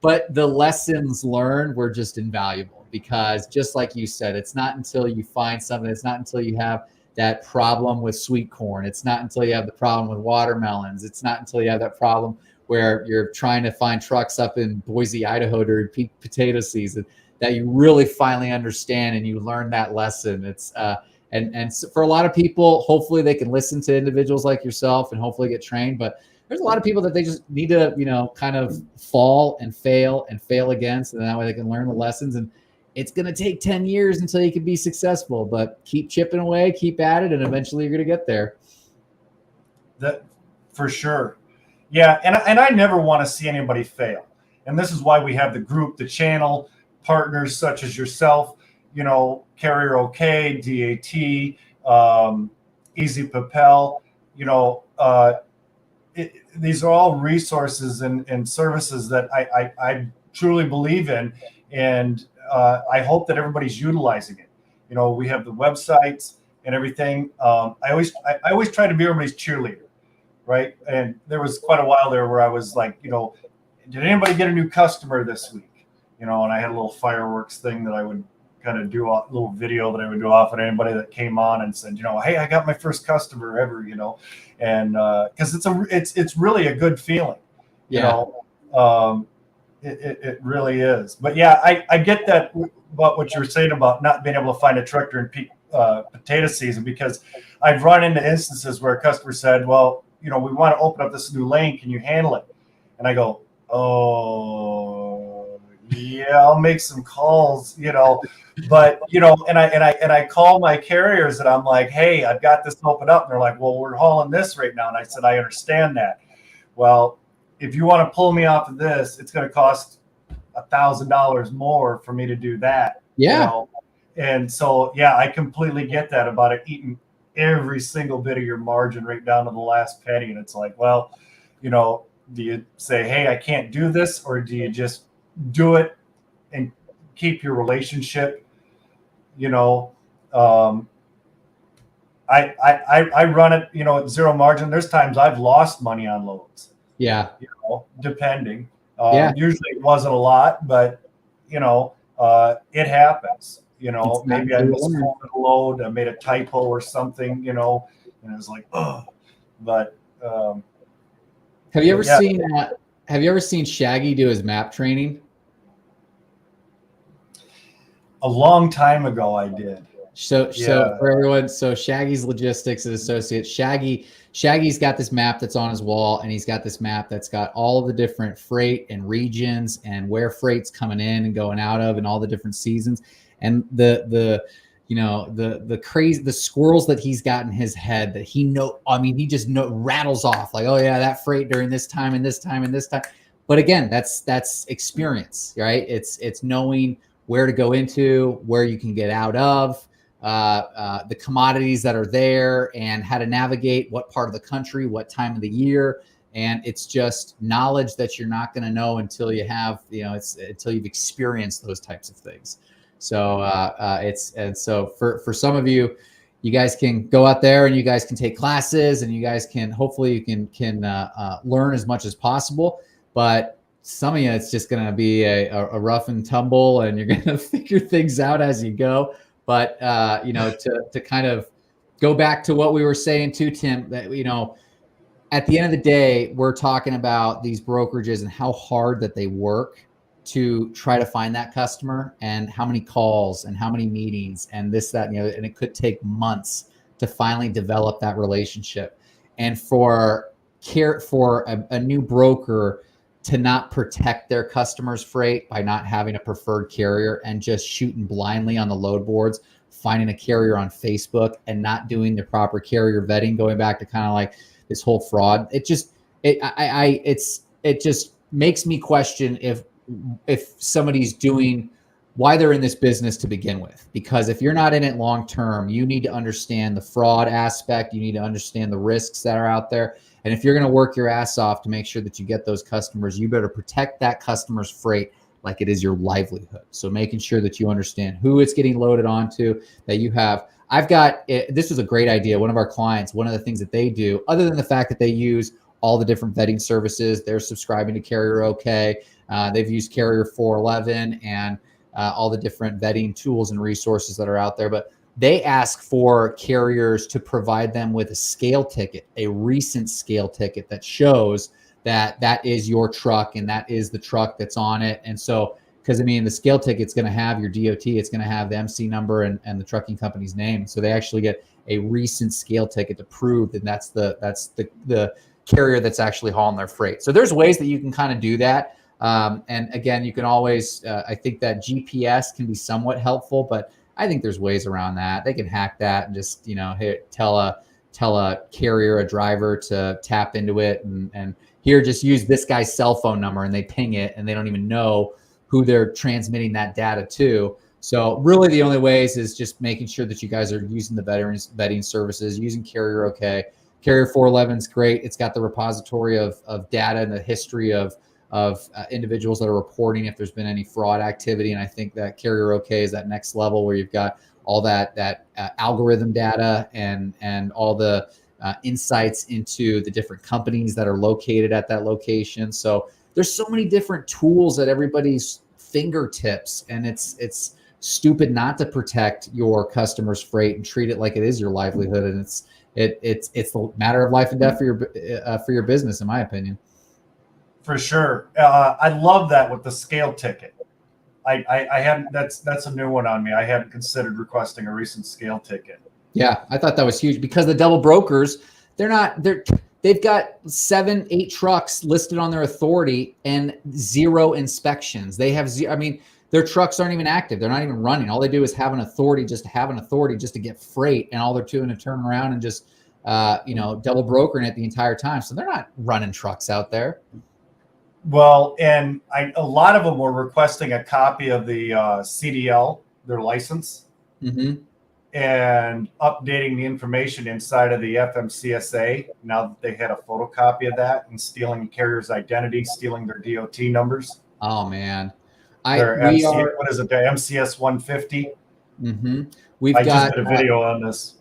But the lessons learned were just invaluable, because just like you said, it's not until you find something, it's not until you have that problem with sweet corn, it's not until you have the problem with watermelons, it's not until you have that problem where you're trying to find trucks up in Boise, Idaho during peak potato season, that you really finally understand and you learn that lesson. It's and so for a lot of people, hopefully they can listen to individuals like yourself and hopefully get trained. But there's a lot of people that they just need to, kind of fall and fail again, so that way they can learn the lessons. And it's going to take 10 years until you can be successful, but keep chipping away, keep at it, and eventually you're going to get there. That for sure. Yeah. And I never want to see anybody fail. And this is why we have the group, the channel, partners such as yourself, Carrier OK, DAT, Easy Propel, these are all resources and services that I truly believe in. And I hope that everybody's utilizing it. We have the websites and everything. I always try to be everybody's cheerleader, right? And there was quite a while there where I was like, did anybody get a new customer this week? And I had a little fireworks thing that I would kind of do, a little video that I would do off at anybody that came on and said, hey, I got my first customer ever, and because it's really a good feeling, it really is. But yeah, I get that about what you're saying about not being able to find a truck during peak potato season, because I've run into instances where a customer said, well, we want to open up this new lane, can you handle it? And I go, oh yeah, I'll make some calls, but and I call my carriers and I'm like, hey, I've got this open up, and they're like, well, we're hauling this right now. And I said, I understand that. Well, if you want to pull me off of this, it's going to cost $1,000 more for me to do that. Yeah. And so, yeah, I completely get that about it eating every single bit of your margin right down to the last penny. And it's like, well, do you say, hey, I can't do this, or do you just do it and keep your relationship? I run it, at zero margin. There's times I've lost money on loads. Yeah. Depending. Yeah. Usually it wasn't a lot, but it happens. Maybe I misquoted a load, I made a typo or something, and it was like, oh. But have you ever seen Shaggy do his map training? A long time ago, I did. So for everyone, so Shaggy's Logistics and Associates, Shaggy's got this map that's on his wall, and he's got this map that's got all of the different freight and regions and where freight's coming in and going out of and all the different seasons. And the squirrels that he's got in his head that he just rattles off like, oh yeah, that freight during this time and this time and this time. But again, that's experience, right? It's knowing where to go into, where you can get out of, the commodities that are there, and how to navigate what part of the country, what time of the year. And it's just knowledge that you're not going to know until you have, until you've experienced those types of things. So so for some of you, you guys can go out there and you guys can take classes, and you guys can hopefully you can learn as much as possible. But some of you, it's just going to be a rough and tumble, and you're going to figure things out as you go. But to kind of go back to what we were saying too, Tim, that at the end of the day, we're talking about these brokerages and how hard that they work to try to find that customer, and how many calls and how many meetings and this, that, and the other. And it could take months to finally develop that relationship. And for a new broker to not protect their customers' freight by not having a preferred carrier and just shooting blindly on the load boards, finding a carrier on Facebook and not doing the proper carrier vetting, going back to kind of like this whole fraud. It just makes me question if somebody's doing, why they're in this business to begin with. Because if you're not in it long term, you need to understand the fraud aspect. You need to understand the risks that are out there. And if you're going to work your ass off to make sure that you get those customers, you better protect that customer's freight like it is your livelihood. So making sure that you understand who it's getting loaded onto, that you have. This was a great idea. One of our clients, one of the things that they do, other than the fact that they use all the different vetting services, they're subscribing to Carrier OK. They've used Carrier 411 and all the different vetting tools and resources that are out there. But they ask for carriers to provide them with a scale ticket, a recent scale ticket that shows that that is your truck and that is the truck that's on it. And so, because the scale ticket's going to have your DOT, it's going to have the MC number and the trucking company's name. So they actually get a recent scale ticket to prove that that's the carrier that's actually hauling their freight. So there's ways that you can kind of do that. And again, you can always, I think that GPS can be somewhat helpful, but I think there's ways around that. They can hack that and just, tell a carrier, a driver to tap into it and here, just use this guy's cell phone number, and they ping it and they don't even know who they're transmitting that data to. So really the only ways is just making sure that you guys are using the vetting services, using Carrier OK. Carrier 411 is great. It's got the repository of data and the history of individuals that are reporting if there's been any fraud activity. And I think that Carrier OK is that next level where you've got all that algorithm data and all the insights into the different companies that are located at that location. So there's so many different tools at everybody's fingertips, and it's stupid not to protect your customer's freight and treat it like it is your livelihood. And it's a matter of life and death for your business, in my opinion. For sure. I love that with the scale ticket. I hadn't, that's a new one on me. I hadn't considered requesting a recent scale ticket. Yeah, I thought that was huge because the double brokers, they've got 7-8 trucks listed on their authority and 0 inspections. They have their trucks aren't even active. They're not even running. All they do is have an authority just to get freight, and all they're doing is turn around and just double brokering it the entire time. So they're not running trucks out there. Well, and a lot of them were requesting a copy of the CDL, their license. Mm-hmm. And updating the information inside of the FMCSA now that they had a photocopy of that, and stealing carrier's identity, stealing their DOT numbers. Oh man, what is it? The MCS 150. Mm-hmm. I just did a video on this.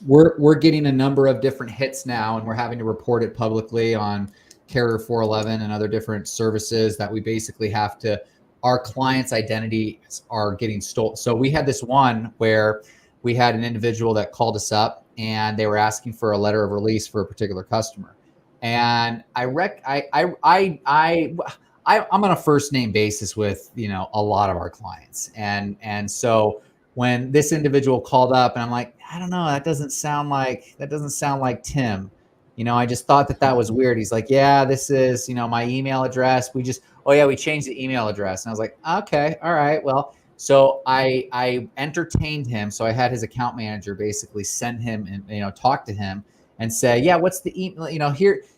We're getting a number of different hits now, and we're having to report it publicly on Carrier 411 and other different services that we basically have to. Our clients' identities are getting stolen. So we had this one where we had an individual that called us up and they were asking for a letter of release for a particular customer. And I'm on a first name basis with, a lot of our clients. And so when this individual called up and I'm like, I don't know, that doesn't sound like Tim. I just thought that was weird. He's like, yeah, this is, my email address. We changed the email address. And I was like, okay, all right. Well, So I entertained him. So I had his account manager basically send him and talk to him and say, yeah, what's the email?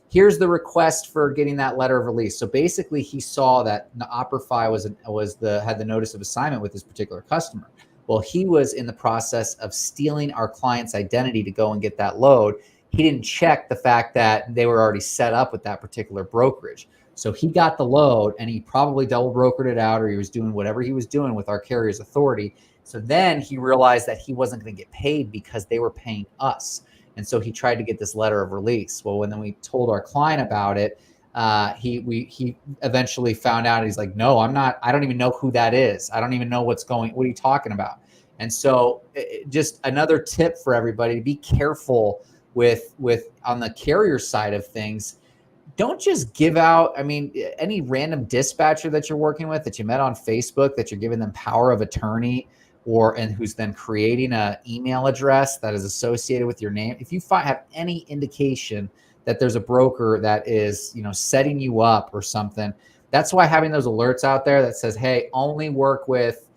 Here's the request for getting that letter of release. So basically, he saw that the Operfi had the notice of assignment with this particular customer. Well, he was in the process of stealing our client's identity to go and get that load. He didn't check the fact that they were already set up with that particular brokerage. So he got the load and he probably double brokered it out, or he was doing whatever he was doing with our carrier's authority. So then he realized that he wasn't going to get paid because they were paying us. And so he tried to get this letter of release. Well, when then we told our client about it, he eventually found out. He's like, no, I'm not. I don't even know who that is. I don't even know what are you talking about? And so just another tip for everybody to be careful with on the carrier side of things. Don't just give out, any random dispatcher that you're working with that you met on Facebook, that you're giving them power of attorney, and who's then creating an email address that is associated with your name. If you have any indication that there's a broker that is, setting you up or something, that's why having those alerts out there that says, hey, only work with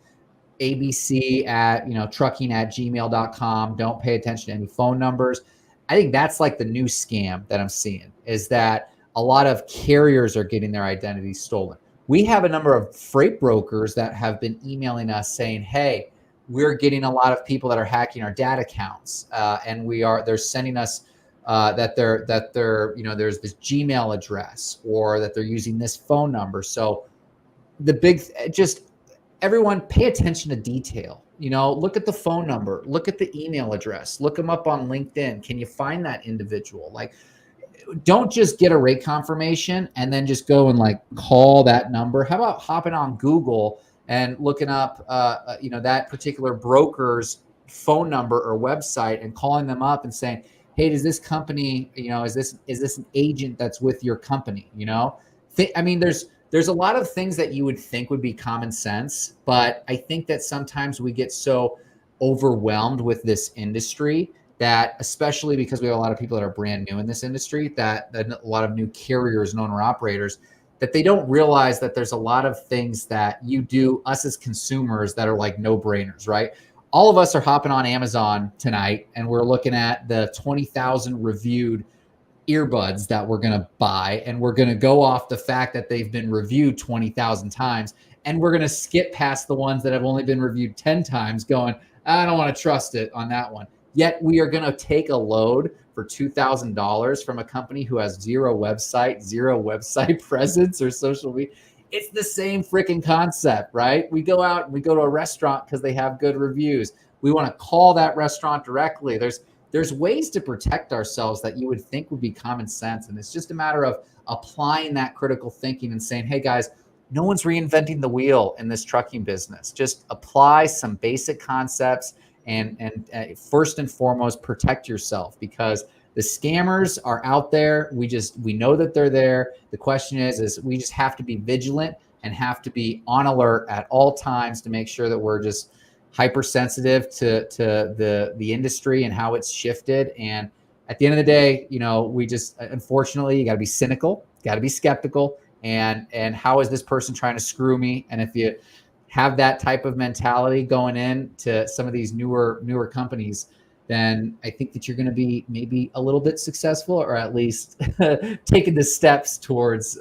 ABC at, trucking@gmail.com. Don't pay attention to any phone numbers. I think that's like the new scam that I'm seeing, is that a lot of carriers are getting their identities stolen. We have a number of freight brokers that have been emailing us saying, hey, we're getting a lot of people that are hacking our data accounts. And they're sending us that they're, there's this Gmail address, or that they're using this phone number. So everyone pay attention to detail. Look at the phone number, look at the email address, look them up on LinkedIn. Can you find that individual? Don't just get a rate confirmation and then just go and call that number. How about hopping on Google and looking up, that particular broker's phone number or website and calling them up and saying, hey, does this company, is this an agent that's with your company? There's a lot of things that you would think would be common sense, but I think that sometimes we get so overwhelmed with this industry that, especially because we have a lot of people that are brand new in this industry, that a lot of new carriers and owner operators, that they don't realize that there's a lot of things that you do, us as consumers, that are like no-brainers, right? All of us are hopping on Amazon tonight and we're looking at the 20,000 reviewed earbuds that we're going to buy, and we're going to go off the fact that they've been reviewed 20,000 times, and we're going to skip past the ones that have only been reviewed 10 times going, I don't want to trust it on that one. Yet we are going to take a load for $2,000 from a company who has zero website presence or social media. It's the same freaking concept, right? We go out and we go to a restaurant because they have good reviews. We want to call that restaurant directly. There's ways to protect ourselves that you would think would be common sense. And it's just a matter of applying that critical thinking and saying, hey guys, no one's reinventing the wheel in this trucking business. Just apply some basic concepts and first and foremost, protect yourself, because the scammers are out there. We know that they're there. The question is we just have to be vigilant and have to be on alert at all times to make sure that we're just hypersensitive to the industry and how it's shifted. And at the end of the day, we just, unfortunately, you got to be cynical, got to be skeptical, and how is this person trying to screw me? And if you have that type of mentality going in to some of these newer companies, then I think that you're going to be maybe a little bit successful, or at least taking the steps towards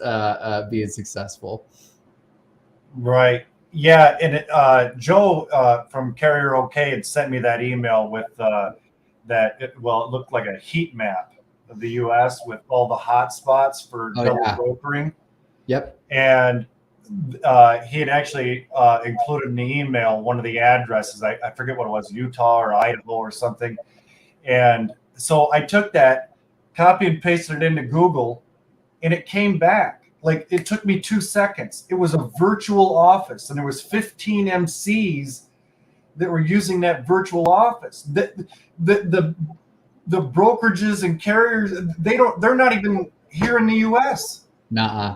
being successul. Right. Yeah. And Joe from Carrier OK had sent me that email with it looked like a heat map of the U.S. with all the hot spots for double brokering. Yep. And he had actually included in the email one of the addresses. I forget what it was, Utah or Idaho or something. And so I took that, copy and pasted it into Google, and it came back. Like, it took me 2 seconds. It was a virtual office, and there was 15 MCs that were using that virtual office. The brokerages and carriers, they're not even here in the U.S. Nuh-uh.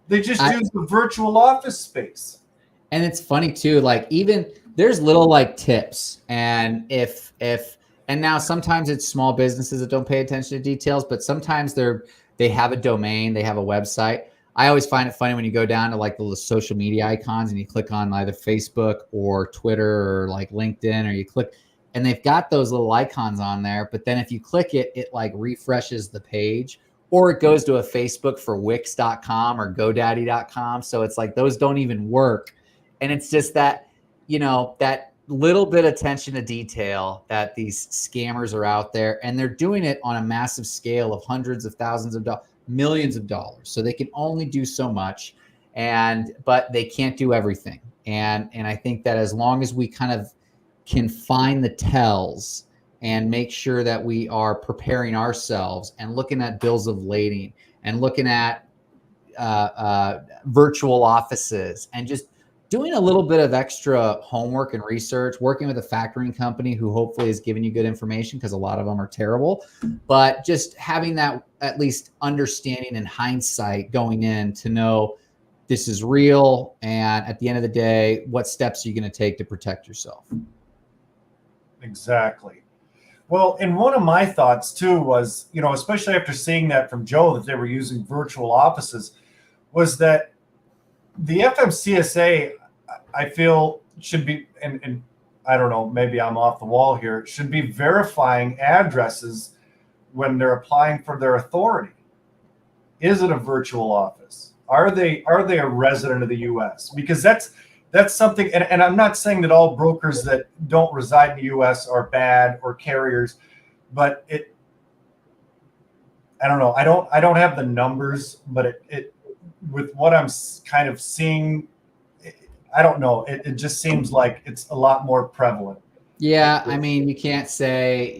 They just use the virtual office space. And it's funny too, even there's little tips. And and now sometimes it's small businesses that don't pay attention to details, but sometimes they have a domain, they have a website. I always find it funny when you go down to like the social media icons and you click on either Facebook or Twitter or like LinkedIn, or you click, and they've got those little icons on there. But then if you click it, it like refreshes the page, or it goes to a Facebook for Wix.com or GoDaddy.com. So it's like those don't even work. And it's just that, that little bit of attention to detail that these scammers are out there, and they're doing it on a massive scale of hundreds of thousands of dollars, millions of dollars. So they can only do so much, but they can't do everything. And I think that as long as we kind of can find the tells and make sure that we are preparing ourselves and looking at bills of lading and looking at virtual offices and just doing a little bit of extra homework and research, working with a factoring company who hopefully is giving you good information, because a lot of them are terrible, but just having that at least understanding in hindsight going in to know this is real. And at the end of the day, what steps are you going to take to protect yourself? Exactly. Well, and one of my thoughts too was, especially after seeing that from Joe, that they were using virtual offices, was that the FMCSA, I feel, should be, and I don't know, maybe I'm off the wall here, should be verifying addresses when they're applying for their authority. Is it a virtual office? Are they a resident of the U.S.? Because that's something, and I'm not saying that all brokers that don't reside in the U.S. are bad, or carriers, but I don't know. I don't have the numbers, but it with what I'm kind of seeing, I don't know. It just seems like it's a lot more prevalent. Yeah, I mean, you can't say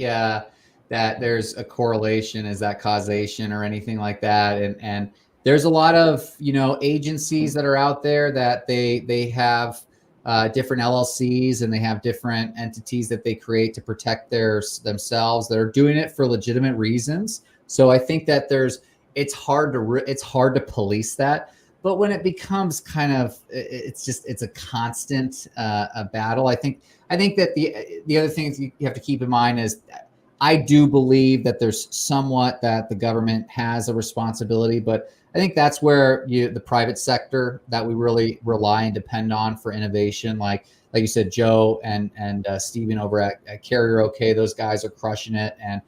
that there's a correlation, is that causation or anything like that. And there's a lot of agencies that are out there that they have different LLCs, and they have different entities that they create to protect themselves. They're doing it for legitimate reasons. So I think that it's hard to police that. But when it becomes kind of, it's a constant battle. I think that the other things you have to keep in mind is, I do believe that there's somewhat that the government has a responsibility, but I think that's where the private sector that we really rely and depend on for innovation. Like you said, Joe and Steven over at Carrier OK, those guys are crushing it. And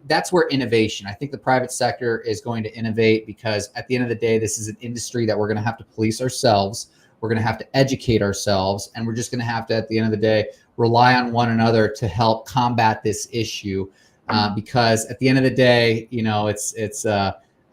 that's where innovation. I think the private sector is going to innovate, because at the end of the day, this is an industry that we're going to have to police ourselves. We're going to have to educate ourselves, and we're just going to have to, at the end of the day, rely on one another to help combat this issue. Because at the end of the day,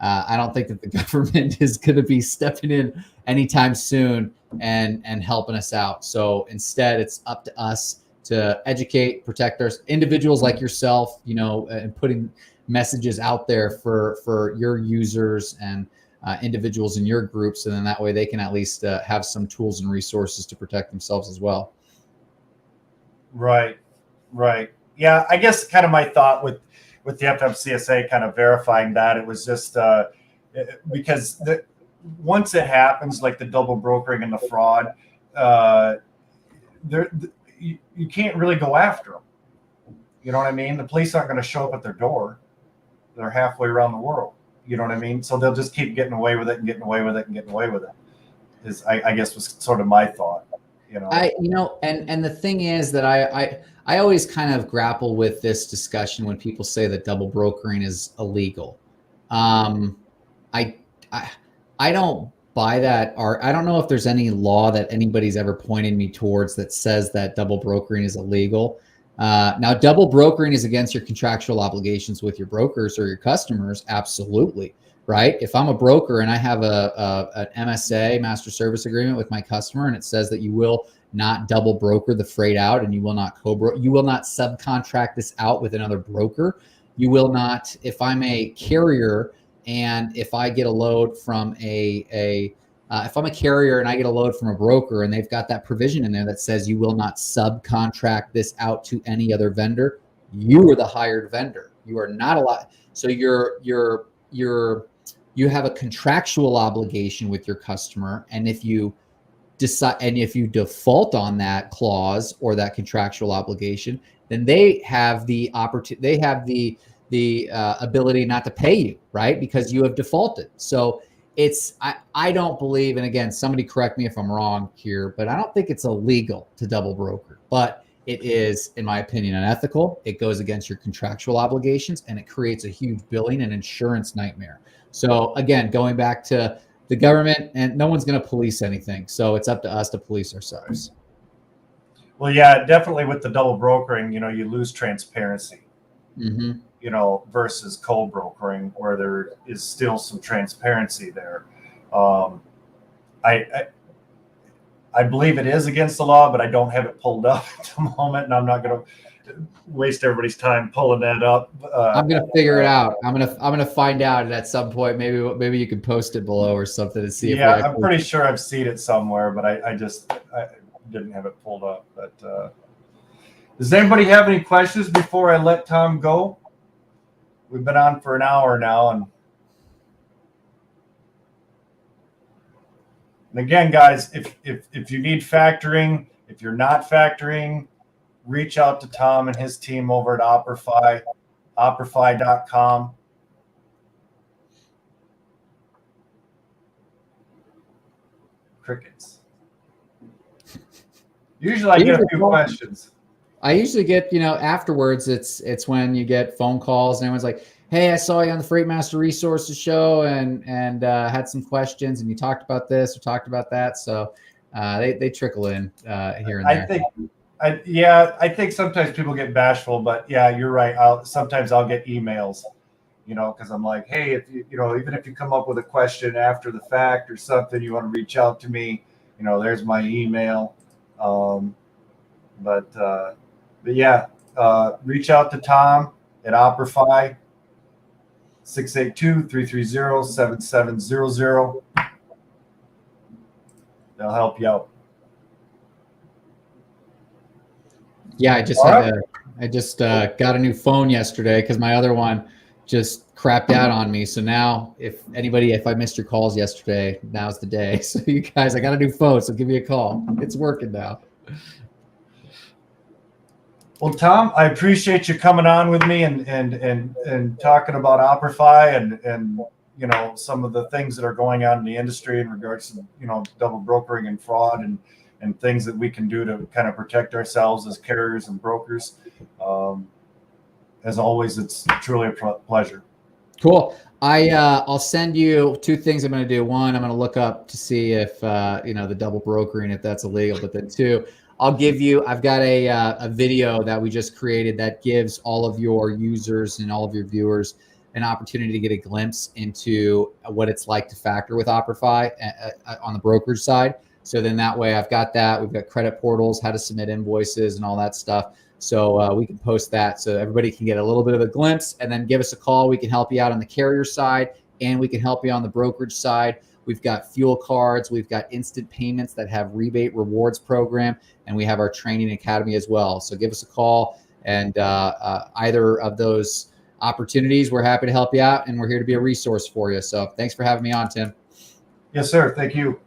I don't think that the government is going to be stepping in anytime soon and helping us out. So instead, it's up to us to educate, protect our individuals like yourself, and putting messages out there for your users and individuals in your groups. And then that way they can at least have some tools and resources to protect themselves as well. Right. Yeah, I guess kind of my thought with the FMCSA kind of verifying that, it was just because once it happens, like the double brokering and the fraud, you can't really go after them. You know what I mean? The police aren't going to show up at their door. They're halfway around the world. You know what I mean? So they'll just keep getting away with it and getting away with it and getting away with it. I guess was sort of my thought. And the thing is that I always kind of grapple with this discussion when people say that double brokering is illegal. I don't buy that, or I don't know if there's any law that anybody's ever pointed me towards that says that double brokering is illegal. Now, double brokering is against your contractual obligations with your brokers or your customers. Absolutely. Right. If I'm a broker and I have an MSA, master service agreement, with my customer, and it says that you will not double broker the freight out, and you will not you will not subcontract this out with another broker. You will not, if I'm a carrier and if I get a load from if I'm a carrier and I get a load from a broker and they've got that provision in there that says you will not subcontract this out to any other vendor, you are the hired vendor. You are not allowed. So you have a contractual obligation with your customer, and if you default on that clause or that contractual obligation, then they have the opportunity. They have the ability not to pay you, right? Because you have defaulted. So I don't believe, and again, somebody correct me if I'm wrong here, but I don't think it's illegal to double broker, but it is, in my opinion, unethical. It goes against your contractual obligations, and it creates a huge billing and insurance nightmare. So again, going back to the government, and no one's going to police anything. So it's up to us to police ourselves. Well, yeah, definitely with the double brokering, you lose transparency, Mm-hmm. Versus co-brokering where there is still some transparency there. Um, I believe it is against the law, but I don't have it pulled up at the moment, and I'm not going to waste everybody's time pulling that up. I'm gonna figure it out. I'm gonna find out at some point. Maybe you can post it below or something to see. Yeah, I'm pretty sure I've seen it somewhere, but I didn't have it pulled up. But does anybody have any questions before I let Tom go? We've been on for an hour now, and again, guys, if you need factoring, if you're not factoring, reach out to Tom and his team over at Operfi, operfi.com. Crickets. Usually I get a few questions. I usually get, afterwards, it's when you get phone calls and everyone's like, hey, I saw you on the Freight Master Resources show and had some questions, and you talked about this or talked about that. So they trickle in here and there. I think sometimes people get bashful, but yeah, you're right. Sometimes I'll get emails, because I'm like, hey, if even if you come up with a question after the fact or something, you want to reach out to me, there's my email. But yeah, reach out to Tom at Operfi, 682-330-7700. They'll help you out. Yeah, I just got a new phone yesterday because my other one just crapped out on me. So now if I missed your calls yesterday, now's the day. So you guys, I got a new phone, so give me a call. It's working now. Well, Tom, I appreciate you coming on with me and talking about Operfi and some of the things that are going on in the industry in regards to double brokering and fraud and things that we can do to kind of protect ourselves as carriers and brokers. As always, it's truly a pleasure. Cool. I'll send you two things I'm going to do. One, I'm going to look up to see if the double brokering, if that's illegal. But then two, I've got a video that we just created that gives all of your users and all of your viewers an opportunity to get a glimpse into what it's like to factor with Operfi on the brokerage side. So then that way I've got that. We've got credit portals, how to submit invoices and all that stuff. So we can post that so everybody can get a little bit of a glimpse, and then give us a call. We can help you out on the carrier side, and we can help you on the brokerage side. We've got fuel cards. We've got instant payments that have rebate rewards program, and we have our training academy as well. So give us a call, and either of those opportunities, we're happy to help you out, and we're here to be a resource for you. So thanks for having me on, Tim. Yes, sir. Thank you.